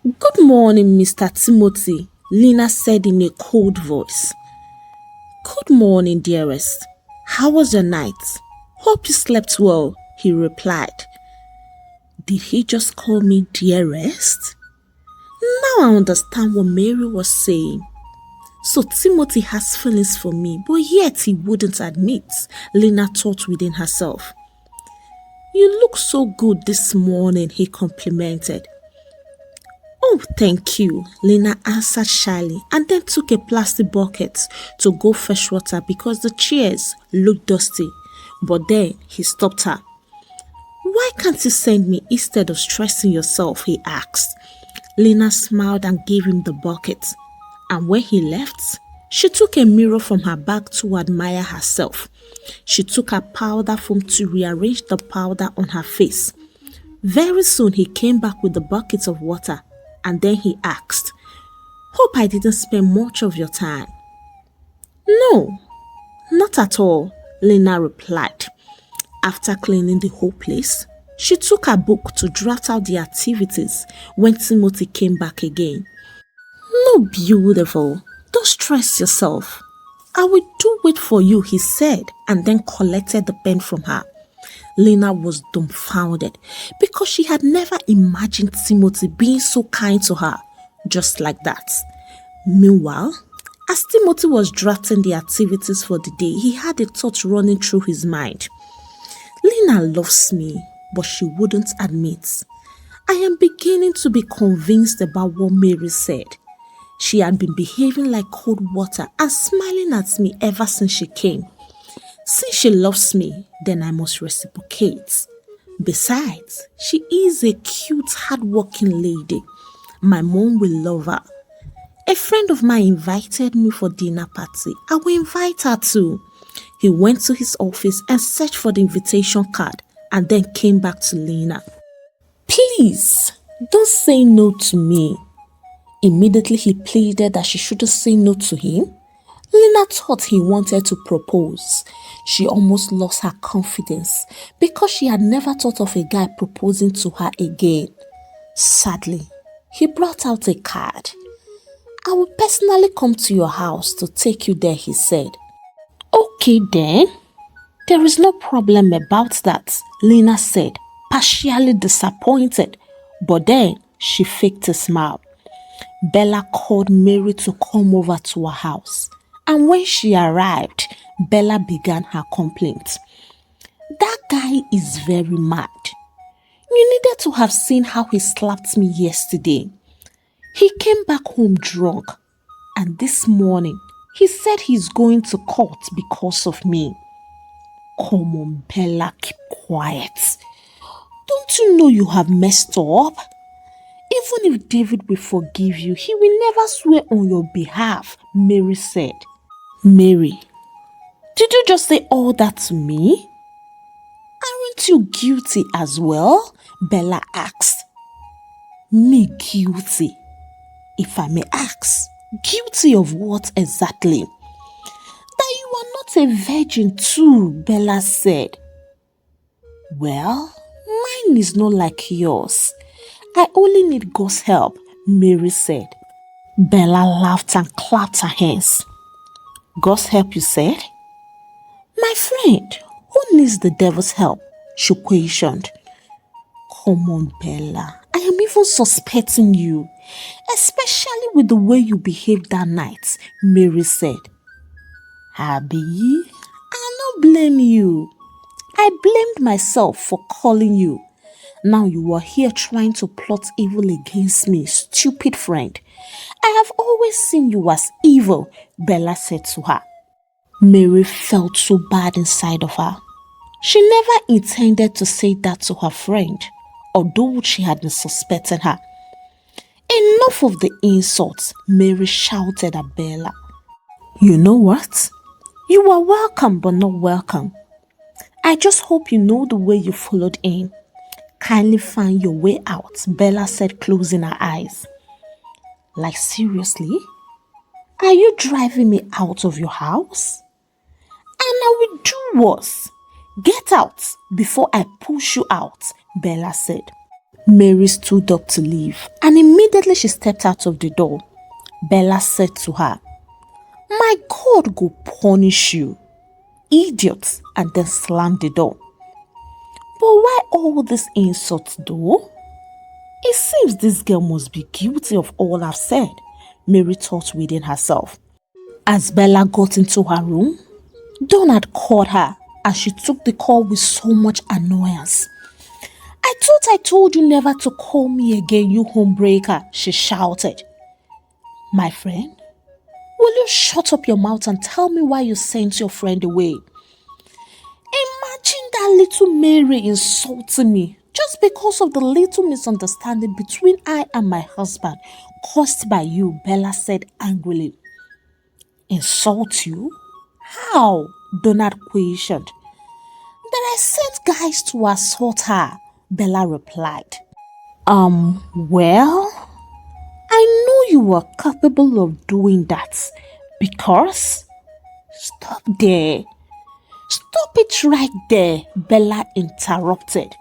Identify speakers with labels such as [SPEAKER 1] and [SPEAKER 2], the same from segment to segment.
[SPEAKER 1] Good morning, Mr. Timothy, Lena said in a cold voice. Good morning, dearest. How was your night? Hope you slept well, he replied. Did he just call me dearest? Now I understand what Mary was saying. So Timothy has feelings for me, but yet he wouldn't admit, Lena thought within herself. You look so good this morning, he complimented. Oh, thank you, Lena answered shyly and then took a plastic bucket to go fetch water because the chairs looked dusty. But then he stopped her. Why can't you send me instead of stressing yourself, he asked. Lena smiled and gave him the bucket. And when he left, she took a mirror from her bag to admire herself. She took her powder foam to rearrange the powder on her face. Very soon he came back with the bucket of water and then he asked, Hope I didn't spend much of your time. No, not at all, Lena replied. After cleaning the whole place, she took her book to draft out the activities when Timothy came back again. No, beautiful. Don't stress yourself. I will do it for you, he said, and then collected the pen from her. Lena was dumbfounded because she had never imagined Timothy being so kind to her, just like that. Meanwhile, as Timothy was drafting the activities for the day, he had a thought running through his mind. Lena loves me, but she wouldn't admit. I am beginning to be convinced about what Mary said. She had been behaving like cold water and smiling at me ever since she came. Since she loves me, then I must reciprocate. Besides, she is a cute, hard-working lady. My mom will love her. A friend of mine invited me for dinner party. I will invite her too. He went to his office and searched for the invitation card and then came back to Lena. Please, don't say no to me. Immediately he pleaded that she shouldn't say no to him. Lena thought he wanted to propose. She almost lost her confidence because she had never thought of a guy proposing to her again. Sadly, he brought out a card. I will personally come to your house to take you there, he said. Okay then. There is no problem about that, Lena said, partially disappointed. But then she faked a smile. Bella called Mary to come over to her house. And when she arrived, Bella began her complaint. That guy is very mad. You needed to have seen how he slapped me yesterday. He came back home drunk. And this morning, he said he's going to court because of me. Come on, Bella, keep quiet. Don't you know you have messed up? Even if David will forgive you, he will never swear on your behalf, Mary said. Mary, did you just say all that to me? Aren't you guilty as well? Bella asked. Me guilty? If I may ask, guilty of what exactly? That you are not a virgin too, Bella said. Well, mine is not like yours. I only need God's help, Mary said. Bella laughed and clapped her hands. God's help, you said? My friend, who needs the devil's help? She questioned. Come on, Bella. I am even suspecting you, especially with the way you behaved that night, Mary said. Abby, I'll not blame you. I blamed myself for calling you. Now you are here trying to plot evil against me, stupid friend. I have always seen you as evil, Bella said to her. Mary felt so bad inside of her. She never intended to say that to her friend, although she had been suspecting her. Enough of the insults, Mary shouted at Bella. You know what? You are welcome but not welcome. I just hope you know the way you followed in. Kindly find your way out, Bella said, closing her eyes. Like seriously? Are you driving me out of your house? And I will do worse. Get out before I push you out, Bella said. Mary stood up to leave, and immediately she stepped out of the door. Bella said to her, "My God go punish you, idiot," and then slammed the door. But why all these insults though? It seems this girl must be guilty of all I've said, Mary thought within herself. As Bella got into her room, Donad called her and she took the call with so much annoyance. "I thought I told you never to call me again, you homebreaker," she shouted. "My friend, will you shut up your mouth and tell me why you sent your friend away? Imagine that little Mary insulting me just because of the little misunderstanding between I and my husband caused by you," Bella said angrily. "Insult you? How?" Donad questioned. "That I sent guys to assault her," Bella replied. Well, I know you were capable of doing that because..." "Stop there. Stop it right there," Bella interrupted.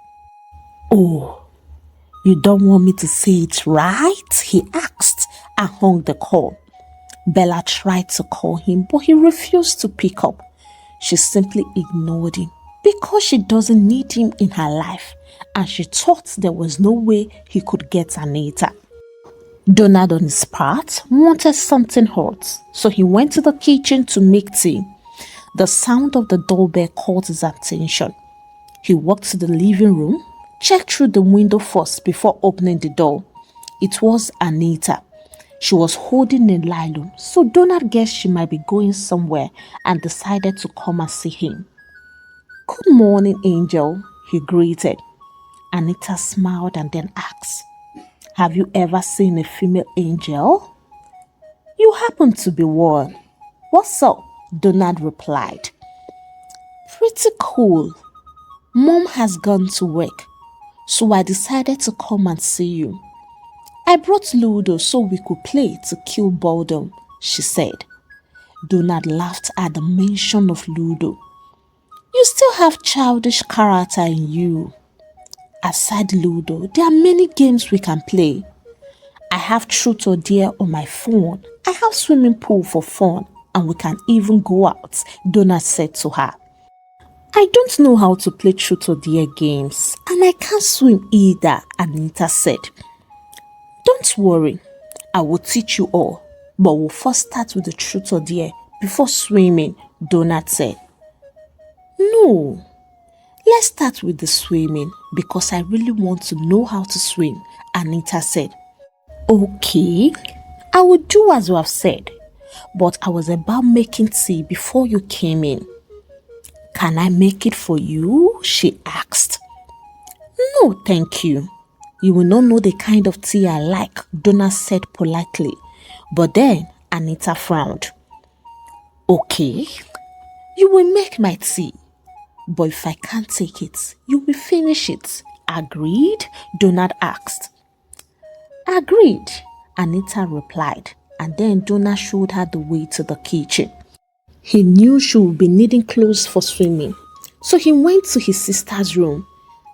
[SPEAKER 1] "Oh, you don't want me to say it right?" he asked and hung the call. Bella tried to call him, but he refused to pick up. She simply ignored him because she doesn't need him in her life, and she thought there was no way he could get Anita. Donad, on his part, wanted something hot, so he went to the kitchen to make tea. The sound of the doorbell caught his attention. He walked to the living room, checked through the window first before opening the door. It was Anita. She was holding a nylon, so Donad guessed she might be going somewhere and decided to come and see him. "Good morning, Angel," he greeted. Anita smiled and then asked, "Have you ever seen a female angel?" "You happen to be one." "What's up?" Donad replied. "Pretty cool. Mom has gone to work, so I decided to come and see you. I brought Ludo so we could play to kill boredom," she said. Donad laughed at the mention of Ludo. "You still have childish character in you. Aside Ludo, there are many games we can play. I have Truth or Dare on my phone. I have swimming pool for fun, and we can even go out," Donad said to her. "I don't know how to play Truth or Dare games, and I can't swim either," Anita said. "Don't worry, I will teach you all, but we'll first start with the Truth or Dare before swimming," Donad said. "No, let's start with the swimming because I really want to know how to swim," Anita said. "Okay, I will do as you have said, but I was about making tea before you came in." "Can I make it for you?" she asked. "No, thank you. You will not know the kind of tea I like," Donad said politely. But then Anita frowned. "Okay, you will make my tea, but if I can't take it, you will finish it. Agreed?" Donad asked. "Agreed," Anita replied, and then Donad showed her the way to the kitchen. He knew she would be needing clothes for swimming, so he went to his sister's room.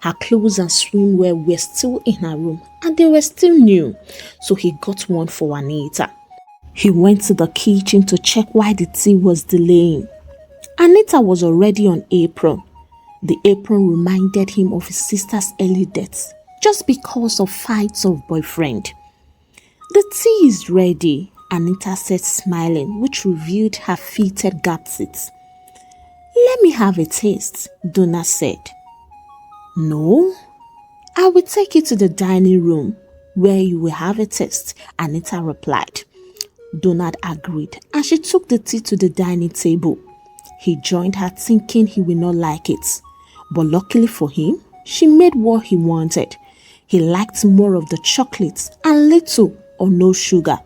[SPEAKER 1] Her clothes and swimwear were still in her room and they were still new, so he got one for Anita. He went to the kitchen to check why the tea was delaying. Anita was already on apron. The apron reminded him of his sister's early death just because of fights of boyfriend. "The tea is ready," Anita said, smiling, which revealed her fitted gap teeth. "Let me have a taste," Donad said. "No, I will take you to the dining room where you will have a taste," Anita replied. Donad agreed and she took the tea to the dining table. He joined her thinking he would not like it, but luckily for him, she made what he wanted. He liked more of the chocolates and little or no sugar.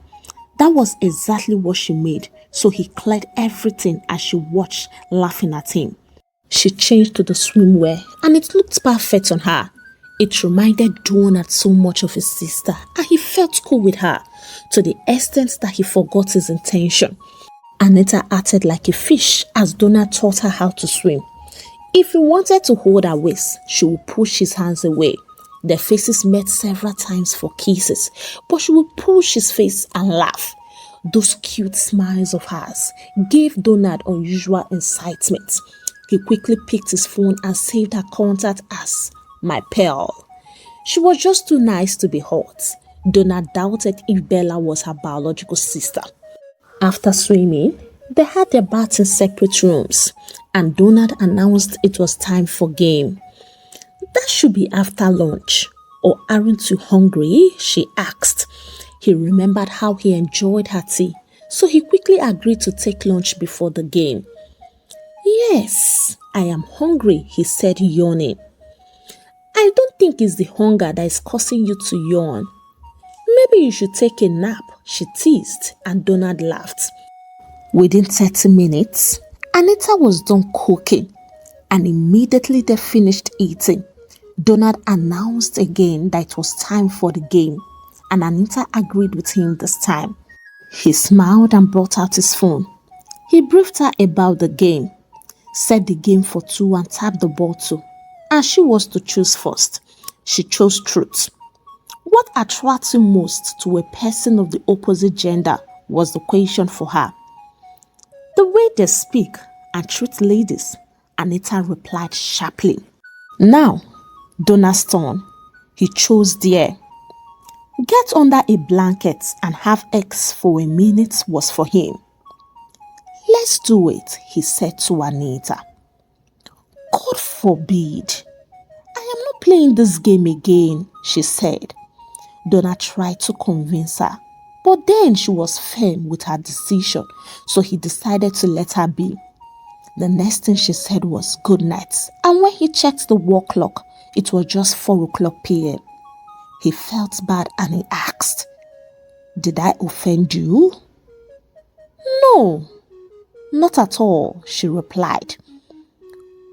[SPEAKER 1] That was exactly what she made, so he cleared everything as she watched, laughing at him. She changed to the swimwear and it looked perfect on her. It reminded Donad so much of his sister and he felt cool with her to the extent that he forgot his intention. Anita acted like a fish as Donad taught her how to swim. If he wanted to hold her waist, she would push his hands away. Their faces met several times for kisses, but she would push his face and laugh. Those cute smiles of hers gave Donad unusual excitement. He quickly picked his phone and saved her contact as my pearl. She was just too nice to be hot. Donad doubted if Bella was her biological sister. After swimming, they had their baths in separate rooms, and Donad announced it was time for game. That should be after lunch. Or aren't you hungry? She asked. He remembered how he enjoyed her tea, so he quickly agreed to take lunch before the game. Yes, I am hungry, he said, yawning. I don't think it's the hunger that is causing you to yawn. Maybe you should take a nap, she teased, and Donad laughed. Within 30 minutes, Anita was done cooking, and immediately they finished eating. Donad announced again that it was time for the game, and Anita agreed with him this time. He smiled and brought out his phone. He briefed her about the game, set the game for two and tapped the bottle, and she was to choose first. She chose truth. What attracts you most to a person of the opposite gender was the question for her. The way they speak and treat ladies, Anita replied sharply. Now, Donald's turn. He chose dear. Get under a blanket and have X for a minute was for him. Let's do it, he said to Anita. God forbid. I am not playing this game again, she said. Donald tried to convince her, but then she was firm with her decision, so he decided to let her be. The next thing she said was good night, and when he checked the wall clock, it was just 4:00 p.m. He felt bad and he asked, Did I offend you? No, not at all, she replied.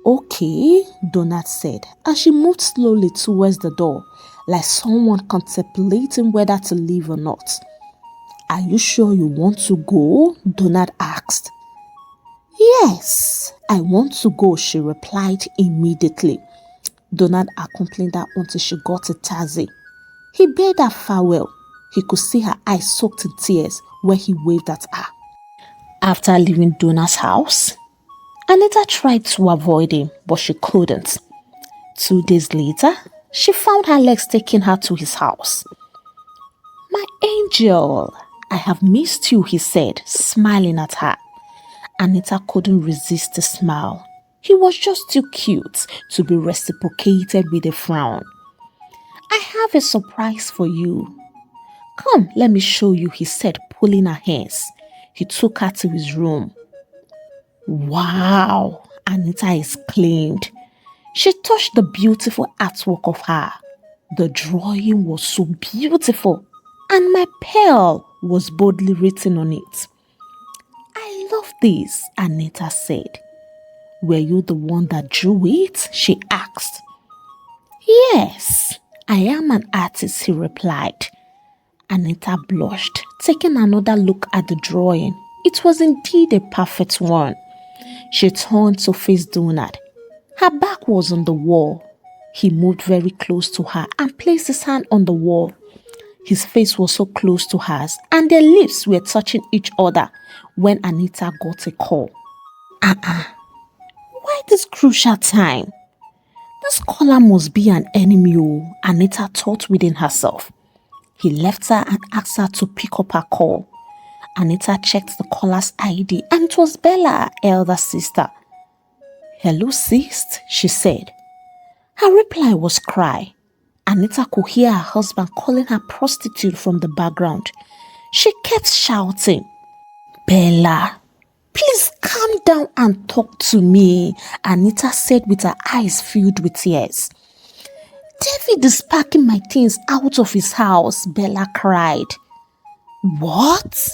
[SPEAKER 1] Okay, Donald said, and she moved slowly towards the door, like someone contemplating whether to leave or not. Are you sure you want to go? Donald asked. Yes, I want to go, she replied immediately. Donald accompanied her until she got a taxi. He bade her farewell. He could see her eyes soaked in tears when he waved at her. After leaving Donald's house, Anita tried to avoid him, but she couldn't. 2 days later, she found her legs taking her to his house. My angel, I have missed you, he said, smiling at her. Anita couldn't resist the smile. He was just too cute to be reciprocated with a frown. I have a surprise for you. Come, let me show you, he said, pulling her hands. He took her to his room. Wow, Anita exclaimed. She touched the beautiful artwork of her. The drawing was so beautiful, and my pearl was boldly written on it. I love this, Anita said. Were you the one that drew it? She asked. Yes, I am an artist, he replied. Anita blushed, taking another look at the drawing. It was indeed a perfect one. She turned to face Donald. Her back was on the wall. He moved very close to her and placed his hand on the wall. His face was so close to hers, and their lips were touching each other when Anita got a call. Why this crucial time? This caller must be an enemy, Anita thought within herself. He left her and asked her to pick up her call. Anita checked the caller's ID, and it was Bella, her elder sister. Hello, sis, she said. Her reply was cry. Anita could hear her husband calling her prostitute from the background. She kept shouting, Bella, please calm down and talk to me, Anita said with her eyes filled with tears. David is packing my things out of his house, Bella cried. What?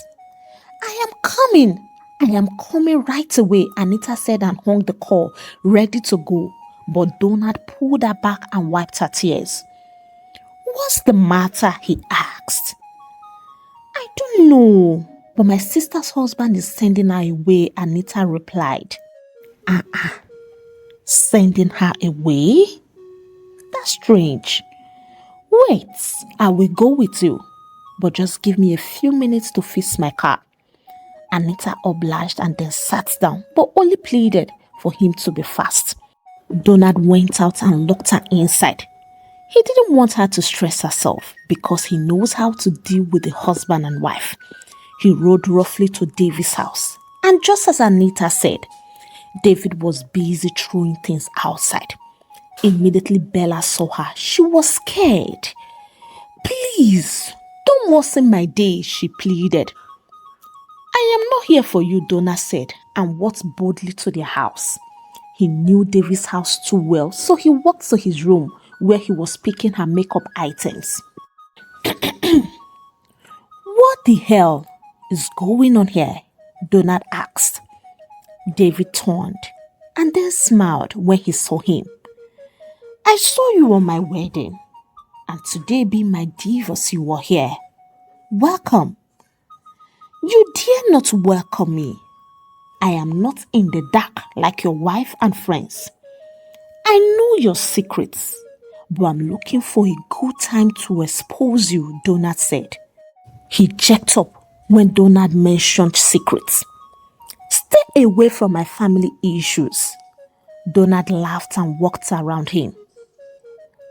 [SPEAKER 1] I am coming right away, Anita said and hung the call, ready to go. But Donald pulled her back and wiped her tears. What's the matter? He asked. I don't know, but my sister's husband is sending her away, Anita replied. Sending her away? That's strange. Wait, I will go with you, but just give me a few minutes to fix my car. Anita obliged and then sat down, but only pleaded for him to be fast. Donad went out and locked her inside. He didn't want her to stress herself because he knows how to deal with the husband and wife. He rode roughly to David's house, and just as Anita said, David was busy throwing things outside. Immediately Bella saw her. She was scared. "Please, don't worsen my day," she pleaded. "I am not here for you," Donad said, and walked boldly to their house. He knew David's house too well, so he walked to his room where he was picking her makeup items. "What the hell is going on here?" Donad asked. David turned and then smiled when he saw him. "I saw you on my wedding, and today being my divorce you were here. Welcome." "You dare not welcome me. I am not in the dark like your wife and friends. I know your secrets, but I'm looking for a good time to expose you," Donad said. He checked up when Donad mentioned secrets. "Stay away from my family issues." Donad laughed and walked around him.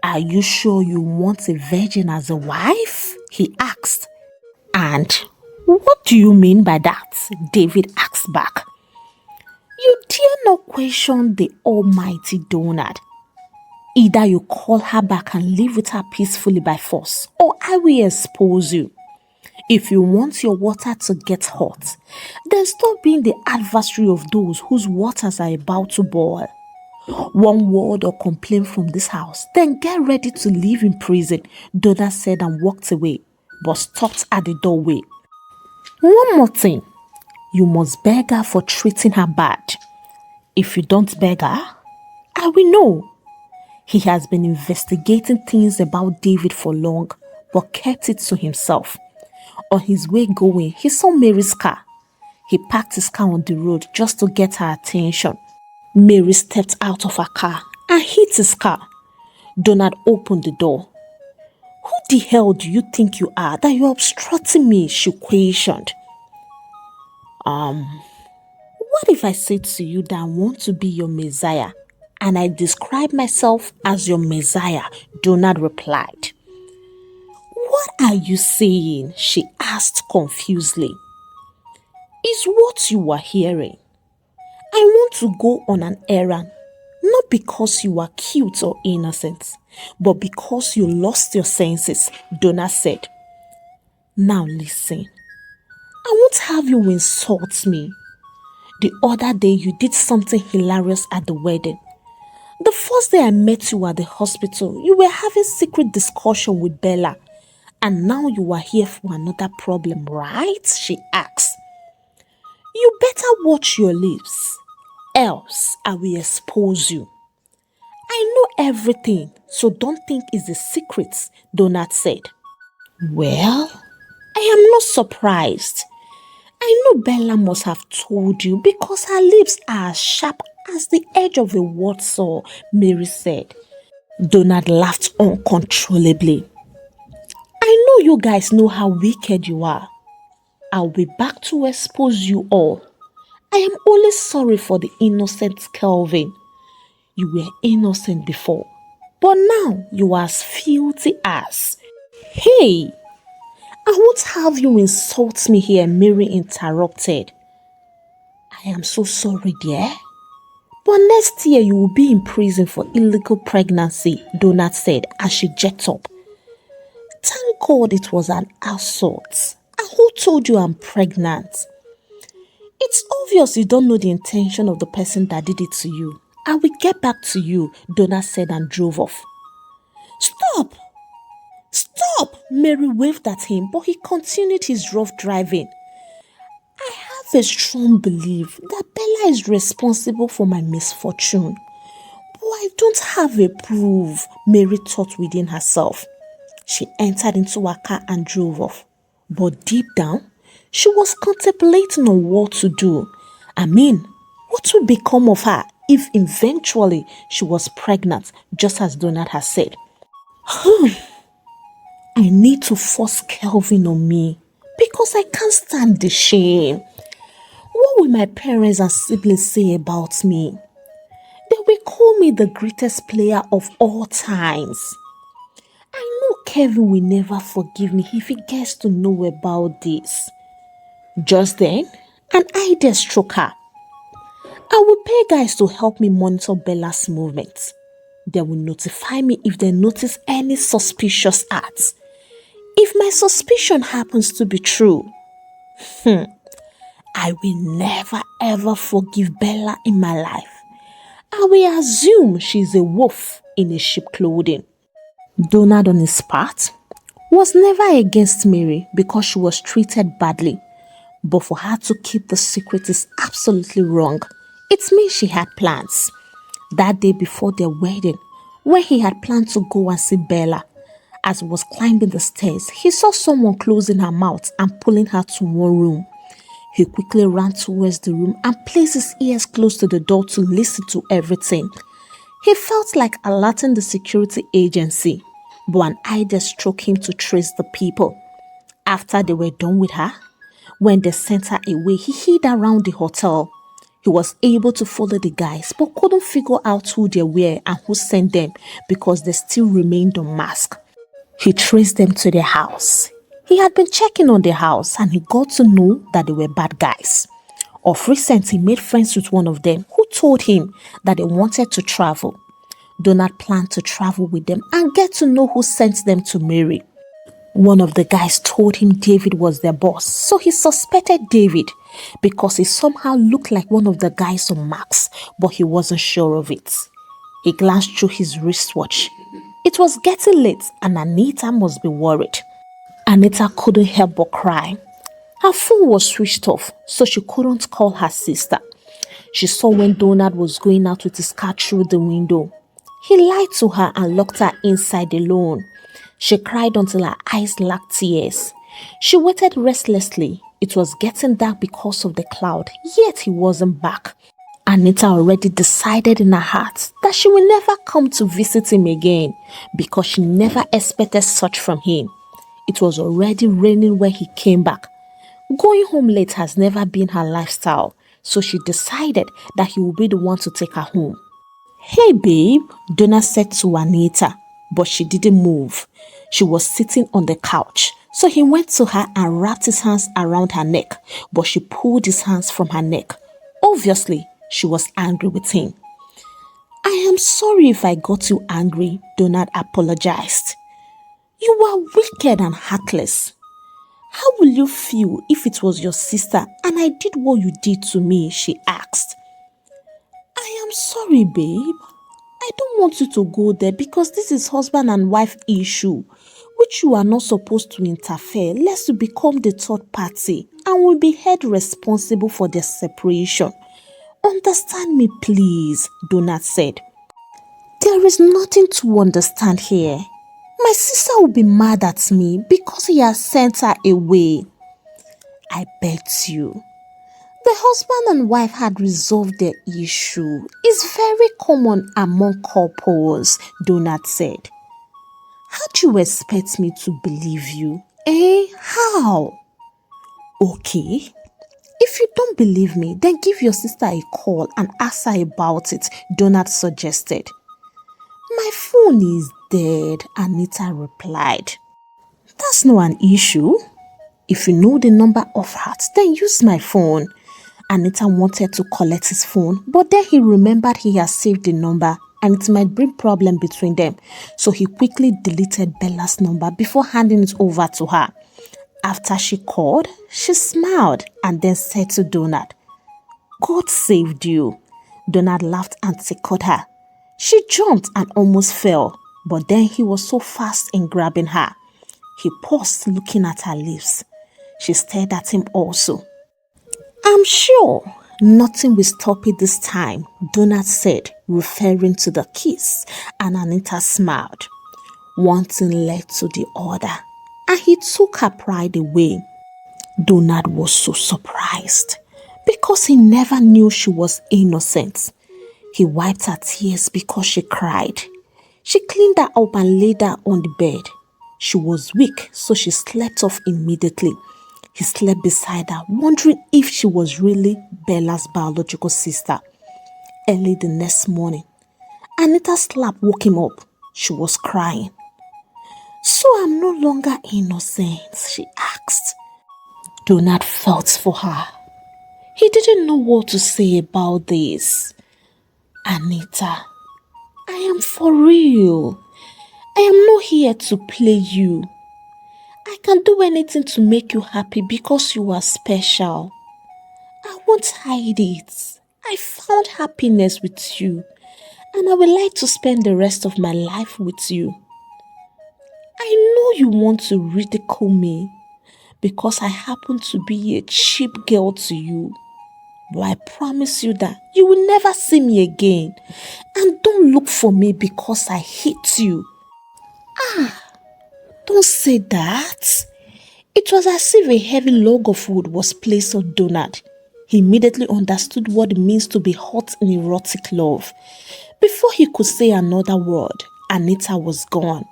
[SPEAKER 1] "Are you sure you want a virgin as a wife?" he asked. "And what do you mean by that?" David asked back. "You dare not question the almighty Donad. Either you call her back and live with her peacefully by force, or I will expose you. If you want your water to get hot, then stop being the adversary of those whose waters are about to boil. One word or complaint from this house, then get ready to live in prison," Donad said and walked away, but stopped at the doorway. "One more thing, you must beg her for treating her bad. If you don't beg her, I will know." He has been investigating things about David for long, but kept it to himself. On his way going, he saw Mary's car. He parked his car on the road just to get her attention. Mary stepped out of her car and hit his car. Donad opened the door. "Who the hell do you think you are that you're obstructing me?" she questioned. What if I say to you that I want to be your Messiah and I describe myself as your Messiah?" Donad replied. "What are you saying?" she asked confusedly. "It's what you are hearing. I want to go on an errand, not because you are cute or innocent, but because you lost your senses," Donad said. "Now listen, I won't have you insult me. The other day you did something hilarious at the wedding. The first day I met you at the hospital, you were having secret discussion with Bella. And now you are here for another problem, right?" she asked. "You better watch your lips, else I will expose you." "I know everything, so don't think it's a secret," Donad said. "Well, I am not surprised. I know Bella must have told you because her lips are as sharp as the edge of a word saw," Mary said. Donad laughed uncontrollably. "I know you guys know how wicked you are. I'll be back to expose you all. I am only sorry for the innocent Kelvin. You were innocent before, but now you are as filthy as..." "Hey, I won't have you insult me here," Mary interrupted. "I am so sorry, dear. But next year you will be in prison for illegal pregnancy," Donad said as she jerked up. "Thank God it was an assault. And who told you I'm pregnant? It's obvious you don't know the intention of the person that did it to you. I will get back to you," Donad said and drove off. "Stop! Stop!" Mary waved at him, but he continued his rough driving. "I have a strong belief that Bella is responsible for my misfortune, but I don't have a proof," Mary thought within herself. She entered into her car and drove off. But deep down, she was contemplating on what to do. What would become of her if eventually she was pregnant, just as Donad had said. I need to force Kelvin on me because I can't stand the shame. What will my parents and siblings say about me? They will call me the greatest player of all times. I know Kevin will never forgive me if he gets to know about this. Just then, an idea struck her. I will pay guys to help me monitor Bella's movements. They will notify me if they notice any suspicious acts. If my suspicion happens to be true, I will never ever forgive Bella in my life. I will assume she's a wolf in a sheep clothing. Donad, on his part, was never against Mary because she was treated badly. But for her to keep the secret is absolutely wrong. It means she had plans. That day before their wedding, when he had planned to go and see Bella, as he was climbing the stairs, he saw someone closing her mouth and pulling her to one room. He quickly ran towards the room and placed his ears close to the door to listen to everything. He felt like alerting the security agency, but an idea struck him to trace the people. After they were done with her, when they sent her away, he hid around the hotel. He was able to follow the guys but couldn't figure out who they were and who sent them because they still remained unmasked. He traced them to their house. He had been checking on the house and he got to know that they were bad guys. Of recent, he made friends with one of them who told him that they wanted to travel. Donad planned to travel with them and get to know who sent them to Mary. One of the guys told him David was their boss, so he suspected David because he somehow looked like one of the guys on Max, but he wasn't sure of it. He glanced through his wristwatch. It was getting late and Anita must be worried. Anita couldn't help but cry. Her phone was switched off, so she couldn't call her sister. She saw when Donad was going out with his car through the window. He lied to her and locked her inside alone. She cried until her eyes lacked tears. She waited restlessly. It was getting dark because of the cloud, yet he wasn't back. Anita already decided in her heart that she will never come to visit him again because she never expected such from him. It was already raining when he came back. Going home late has never been her lifestyle, so she decided that he would be the one to take her home. "Hey babe," Donad said to Anita, but she didn't move. She was sitting on the couch, so he went to her and wrapped his hands around her neck, but she pulled his hands from her neck. Obviously, she was angry with him. "I am sorry if I got you angry," Donad apologized. "You are wicked and heartless. How will you feel if it was your sister and I did what you did to me?" she asked. "I am sorry, babe. I don't want you to go there because this is husband and wife issue, which you are not supposed to interfere lest you become the third party and will be held responsible for their separation. Understand me, please," Donad said. "There is nothing to understand here. My sister will be mad at me because he has sent her away. I begged you. The husband and wife had resolved their issue. It's very common among couples," Donad said. "How do you expect me to believe you? How?" "Okay, if you don't believe me, then give your sister a call and ask her about it," Donad suggested. "My phone is dead," Anita replied. "That's not an issue. If you know the number of heart, then use my phone." Anita wanted to collect his phone, but then he remembered he had saved the number and it might bring problem between them. So he quickly deleted Bella's number before handing it over to her. After she called, she smiled and then said to Donad, "God saved you." Donad laughed and tickled her. She jumped and almost fell, but then he was so fast in grabbing her. He paused, looking at her lips. She stared at him also. "I'm sure nothing will stop it this time," Donad said, referring to the kiss, and Anita smiled. One thing led to the other, and he took her pride away. Donad was so surprised because he never knew she was innocent. He wiped her tears because she cried. She cleaned her up and laid her on the bed. She was weak, so she slept off immediately. He slept beside her, wondering if she was really Bella's biological sister. Early the next morning, Anita's slap woke him up. She was crying. "So I'm no longer innocent?" she asked. Donad felt for her. He didn't know what to say about this. "Anita, I am for real. I am not here to play you. I can do anything to make you happy because you are special. I won't hide it. I found happiness with you, and I would like to spend the rest of my life with you. I know you want to ridicule me because I happen to be a cheap girl to you, but I promise you that you will never see me again, and don't look for me because I hate you." "Don't say that." It was as if a heavy log of wood was placed on Donad. He immediately understood what it means to be hot in erotic love. Before he could say another word, Anita was gone.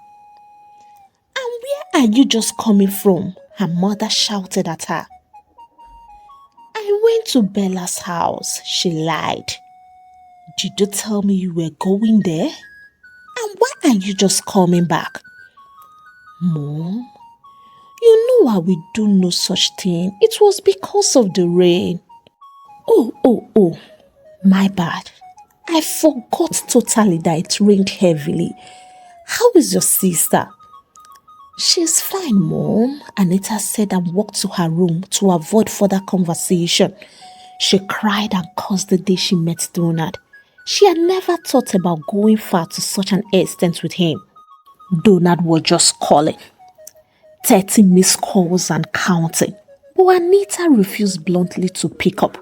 [SPEAKER 1] "And where are you just coming from?" her mother shouted at her. "I went to Bella's house," she lied. "Did you tell me you were going there? And why are you just coming back?" "Mom, you know I will do no such thing. It was because of the rain." Oh, my bad. I forgot totally that it rained heavily. How is your sister?" "She's fine, Mom," Anita said and walked to her room to avoid further conversation. She cried and cursed the day she met Donad. She had never thought about going far to such an extent with him. Donad was just calling. 30 missed calls and counting. But Anita refused bluntly to pick up.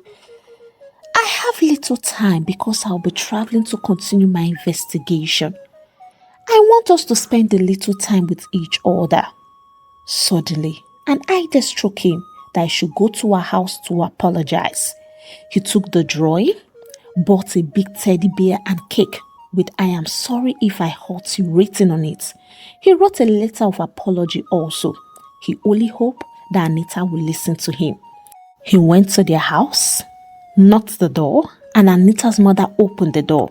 [SPEAKER 1] "I have little time because I'll be traveling to continue my investigation. I want us to spend a little time with each other." Suddenly, an idea struck him that he should go to her house to apologize. He took the drawing, bought a big teddy bear and cake with "I am sorry if I hurt you" written on it. He wrote a letter of apology also. He only hoped that Anita would listen to him. He went to their house, knocked the door, and Anita's mother opened the door.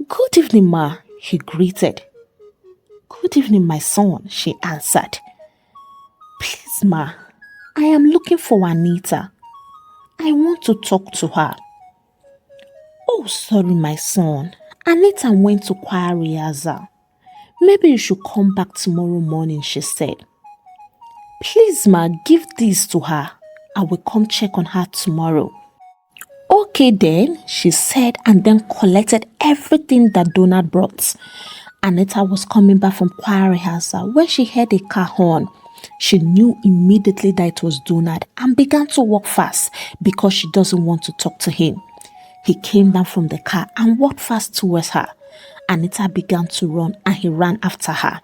[SPEAKER 1] "Good evening, Ma," he greeted. "Good evening, my son," she answered. "Please, Ma, I am looking for Anita. I want to talk to her." "Oh, sorry, my son. Anita went to choir rehearsal. Maybe you should come back tomorrow morning," she said. "Please, Ma, give this to her. I will come check on her tomorrow." "Okay then," she said, and then collected everything that Donad brought. Anita was coming back from choir rehearsal when she heard a car horn. She knew immediately that it was Donad and began to walk fast because she doesn't want to talk to him. He came down from the car and walked fast towards her. Anita began to run and he ran after her.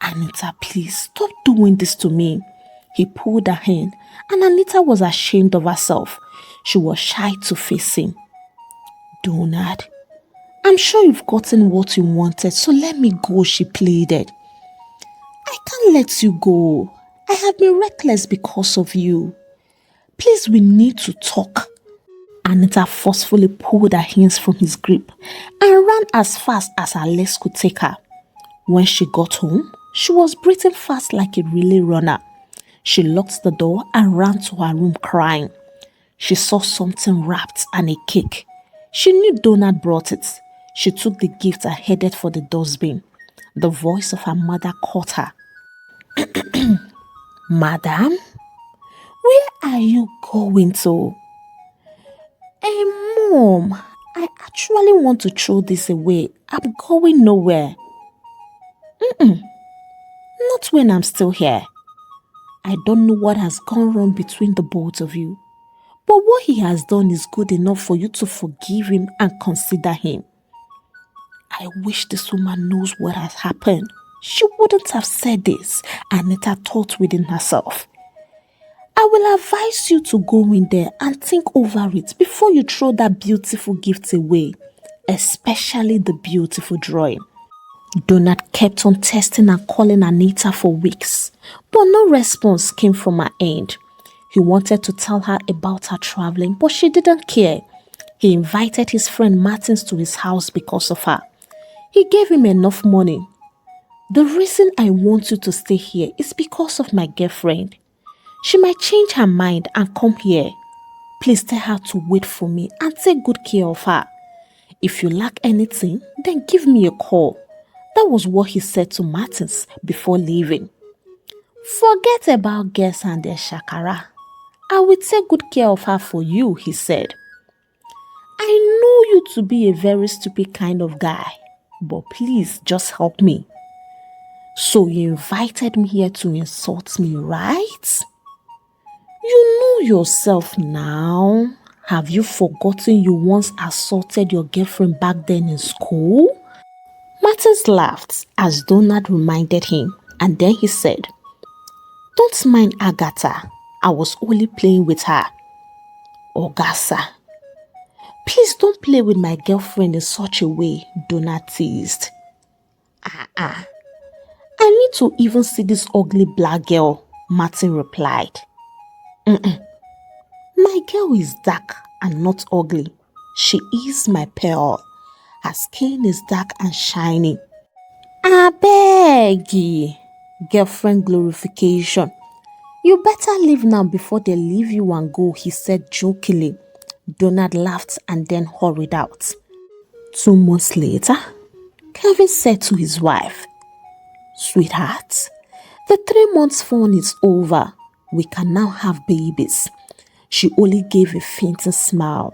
[SPEAKER 1] "Anita, please stop doing this to me." He pulled her hand and Anita was ashamed of herself. She was shy to face him. "Donad, I'm sure you've gotten what you wanted, so let me go," she pleaded. "I can't let you go. I have been reckless because of you. Please, we need to talk." Anita forcefully pulled her hands from his grip and ran as fast as her legs could take her. When she got home, she was breathing fast like a relay runner. She locked the door and ran to her room crying. She saw something wrapped and a cake. She knew Donad brought it. She took the gift and headed for the dustbin. The voice of her mother caught her. "Madam, where are you going to?" "Hey, Mom, I actually want to throw this away. I'm going nowhere." "Not when I'm still here. I don't know what has gone wrong between the both of you, but what he has done is good enough for you to forgive him and consider him. I wish this woman knows what has happened. She wouldn't have said this," Anita thought within herself. "I will advise you to go in there and think over it before you throw that beautiful gift away, especially the beautiful drawing." Donad kept on testing and calling Anita for weeks, but no response came from her end. He wanted to tell her about her traveling, but she didn't care. He invited his friend Martins to his house because of her. He gave him enough money. The reason I want you to stay here is because of my girlfriend. She might change her mind and come here. Please tell her to wait for me and take good care of her. If you lack anything, then give me a call. That was what he said to Martins before leaving. Forget about girls and their shakara. I will take good care of her for you, he said. I know you to be a very stupid kind of guy, but please just help me. So you invited me here to insult me, right? You know yourself now. Have you forgotten you once assaulted your girlfriend back then in school? Martins laughed as Donad reminded him, and then he said, Don't mind Agatha. I was only playing with her. Ogasa. Please don't play with my girlfriend in such a way, Donad teased. I need to even see this ugly black girl, Martin replied. My girl is dark and not ugly. She is my pearl. Her skin is dark and shiny. Abeg, girlfriend glorification. You better leave now before they leave you and go, he said jokingly. Donad laughed and then hurried out. 2 months later, Kevin said to his wife, Sweetheart, the 3 months fun is over. We can now have babies. She only gave a faint smile.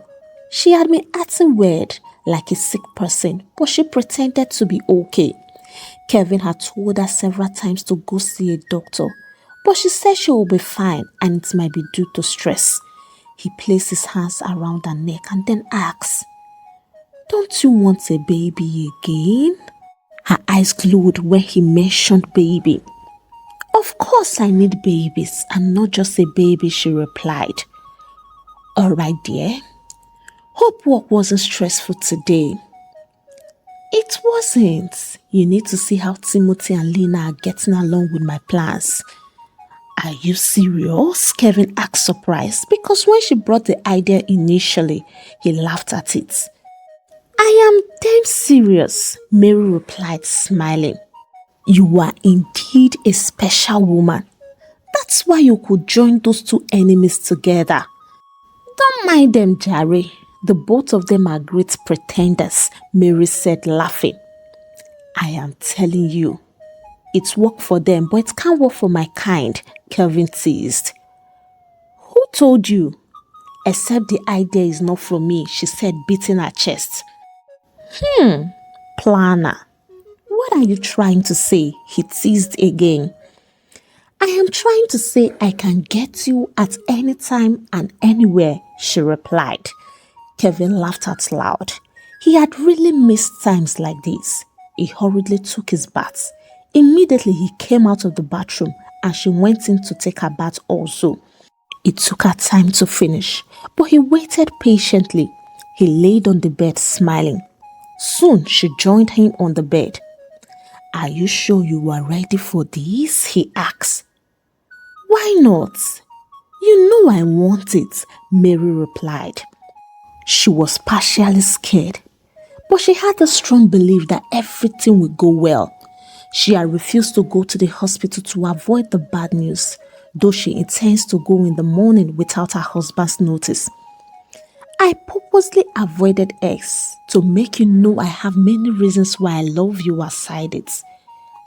[SPEAKER 1] She had been acting weird, like a sick person, but she pretended to be okay. Kevin had told her several times to go see a doctor, but she said she will be fine and it might be due to stress. He placed his hands around her neck and then asked, Don't you want a baby again? Her eyes glowed when he mentioned baby. Of course I need babies and not just a baby, she replied. All right, dear. Hope work wasn't stressful today. It wasn't. You need to see how Timothy and Lena are getting along with my plans. Are you serious? Kevin asked surprised because when she brought the idea initially, he laughed at it. I am damn serious, Mary replied, smiling. You are indeed a special woman. That's why you could join those two enemies together. Don't mind them, Jerry. The both of them are great pretenders, Mary said, laughing. I am telling you, it's worked for them, but it can't work for my kind, Kelvin teased. Who told you? Except the idea is not from me, she said, beating her chest. Planner. What are you trying to say? He teased again. I am trying to say I can get you at any time and anywhere, she replied. Kevin laughed out loud. He had really missed times like this. He hurriedly took his bath. Immediately he came out of the bathroom and she went in to take her bath also. It took her time to finish, but he waited patiently. He laid on the bed smiling. Soon she joined him on the bed. Are you sure you are ready for this? He asked. Why not? You know I want it, Mary replied. She was partially scared, but she had a strong belief that everything would go well. She had refused to go to the hospital to avoid the bad news, though she intends to go in the morning without her husband's notice. I purposely avoided X to make you know I have many reasons why I love you aside it.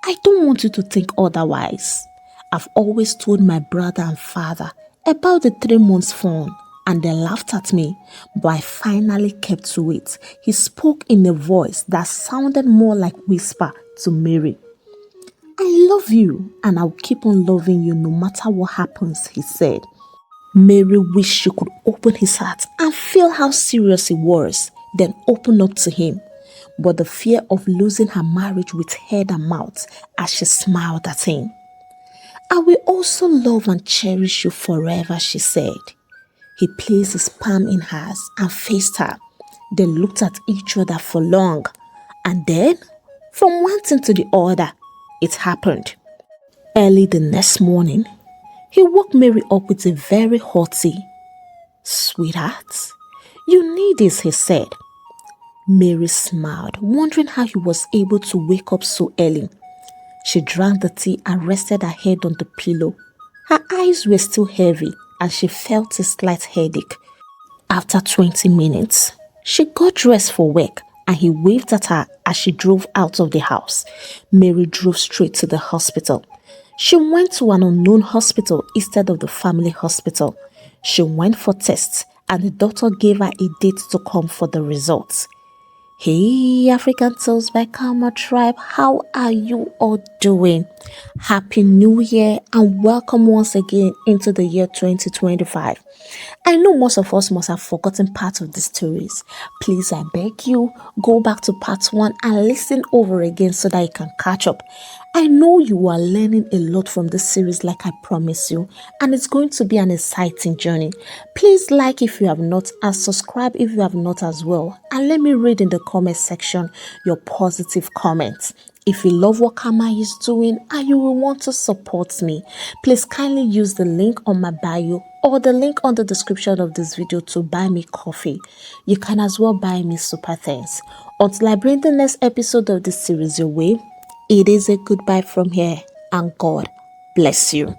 [SPEAKER 1] I don't want you to think otherwise. I've always told my brother and father about the 3 months fun and they laughed at me, but I finally kept to it. He spoke in a voice that sounded more like whisper to Mary. I love you and I'll keep on loving you no matter what happens, he said. Mary wished she could open his heart and feel how serious he was, then open up to him. But the fear of losing her marriage with head and mouth as she smiled at him. I will also love and cherish you forever, she said. He placed his palm in hers and faced her. They looked at each other for long. And then, From one thing to the other, it happened. Early the next morning, he woke Mary up with a very haughty, "Sweetheart, you need this," he said. Mary smiled, wondering how he was able to wake up so early. She drank the tea and rested her head on the pillow. Her eyes were still heavy and she felt a slight headache. After 20 minutes, she got dressed for work and he waved at her as she drove out of the house. Mary drove straight to the hospital. She went to an unknown hospital instead of the family hospital. She went for tests and the doctor gave her a date to come for the results. Hey, African Tales by Kamma tribe, how are you all doing? Happy New Year and welcome once again into the year 2025. I know most of us must have forgotten part of the stories. Please, I beg you, go back to part 1 and listen over again so that you can catch up. I know you are learning a lot from this series like I promised you, and it's going to be an exciting journey. Please like if you have not and subscribe if you have not as well. And let me read in the comment section your positive comments. If you love what Kamma is doing and you will want to support me, please kindly use the link on my bio or the link on the description of this video to buy me coffee. You can as well buy me super thanks. Until I bring the next episode of this series your way, it is a goodbye from here and God bless you.